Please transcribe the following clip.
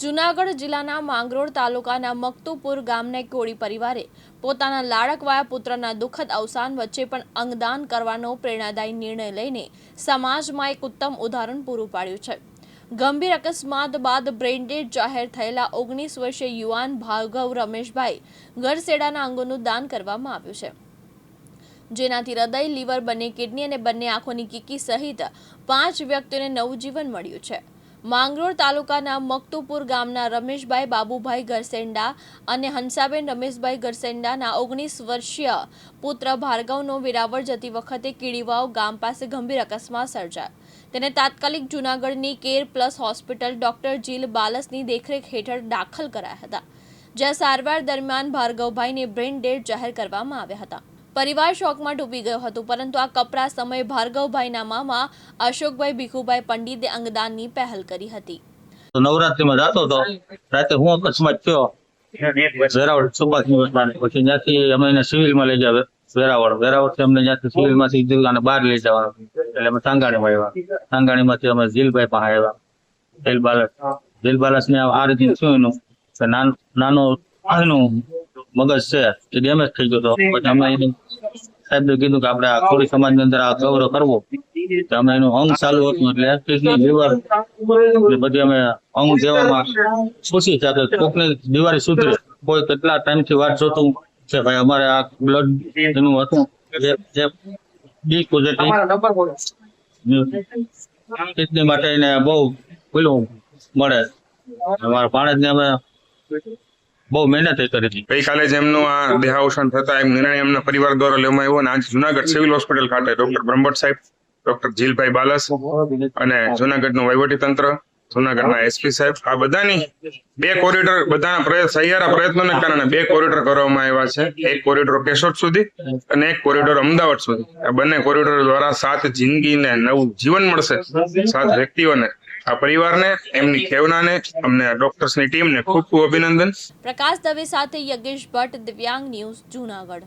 જૂનાગઢ જિલ્લાના માંગરોળ તાલુકાના મકતુપુર ગામના કોળી પરિવારે પોતાના લાડકવાયા પુત્રના દુઃખદ અવસાન વચ્ચે પણ અંગદાન કરવાનો પ્રેરણાદાયી નિર્ણય લઈને સમાજમાં એક ઉત્તમ ઉદાહરણ પૂરું પાડ્યું છે। ગંભીર અકસ્માત બાદ બ્રેઇન ડેડ જાહેર થયેલા 19 વર્ષીય યુવાન ભાર્ગવ રમેશભાઈ ગરસેડાના અંગોનું દાન કરવામાં આવ્યું છે, જેનાથી હૃદય, લીવર, બંને કિડની અને બંને આંખોની કીકી સહિત 5 વ્યક્તિઓને નવું જીવન મળ્યું છે। માંગરોળ તાલુકાના મકતુપુર ગામના રમેશભાઈ બાબુભાઈ ગરસેંડા અને હંસાબેન રમેશભાઈ ગરસેંડાના 19 વર્ષીય પુત્ર ભાર્ગવનો વેરાવળ જતી વખતે કીડીવાવ ગામ પાસે ગંભીર અકસ્માત સર્જાયો। તેને તાત્કાલિક જૂનાગઢની કેર પ્લસ હોસ્પિટલ ડોક્ટર જીલ બાલસની દેખરેખ હેઠળ દાખલ કરાયા હતા, જ્યાં સારવાર દરમિયાન ભાર્ગવભાઈને બ્રેઇન ડેડ જાહેર કરવામાં આવ્યા હતા। પરિવાર શોકમાં ડૂબી ગયો હતો, પરંતુ આ કપરા સમયે ભાર્ગવભાઈના મામા અશોકભાઈ ભીખુભાઈ પંડિતે અંગદાનની પહેલ કરી હતી। નવરાત્રીમાં જતો હતો, રાતે હું અકસ્માત થયો વેરાવળ સુભાષ નિવાસમાં, પછી ત્યાંથી અમે એને સિવિલમાં લઈ ગયા વેરાવળથી અમને ત્યાંથી સિવિલમાંથી અને બહાર લઈ જવાનું, એટલે અમે સાંગાણીમાં આવ્યા। સાંગાણીમાંથી અમે જીલભાઈ પાસે આવ્યા, જીલ બાલસ ને આ રીતે શું એનું નાનો એનું મગજ છે એ ડેમેજ થઈ ગયો હતો। પછી અમે સાહેબ કીધું કે આપણે આ કોળી સમાજની અંદર આ ગૌરવ કરવો, અમે એનું અંગ ચાલુ હતું એટલે કિડની, લીવર બધી અમે અંગ દેવામાં ખુશી સાથે કોકની દિવાળી સુધરે, કોઈ કેટલા ટાઈમથી વાત જોતું છે ભાઈ અમારે આ બ્લડ એનું હતું જે બી પોઝિટિવ કિડની માટે એને બહુ પેલું મળે। અમારા ભાણેજને અમે બહુ મહેનત કરી હતી। ગઈકાલે જેમનું આ દેહાવસાન થતા એક નિર્ણય એમના પરિવાર દ્વારા લેવામાં આવ્યો અને આજે જુનાગઢ સિવિલ હોસ્પિટલ ખાતે ડોક્ટર બ્રહ્મભટ્ટ સાહેબ, ડોક્ટર જીલભાઈ બાલસ અને જુનાગઢનું વહીવટી તંત્ર, જુનાગઢના એસપી સાહેબ, આ બધાની 2 કોરિડોર બધાના સહિયારા પ્રયત્નોને કારણે 2 કોરિડોર કરવામાં આવ્યા છે। એક કોરિડોર કેશોદ સુધી અને એક કોરિડોર અમદાવાદ સુધી। આ બંને કોરિડોર દ્વારા 7 જિંદગીને નવું જીવન મળશે, 7 વ્યક્તિઓને। આ પરિવારને, એમની ખેવનાને, અમને ડોક્ટર્સની ટીમને ખૂબ ખૂબ અભિનંદન। પ્રકાશ દવે સાથે યજ્ઞેશ ભટ્ટ, દિવ્યાંગ ન્યૂઝ, જૂનાગઢ।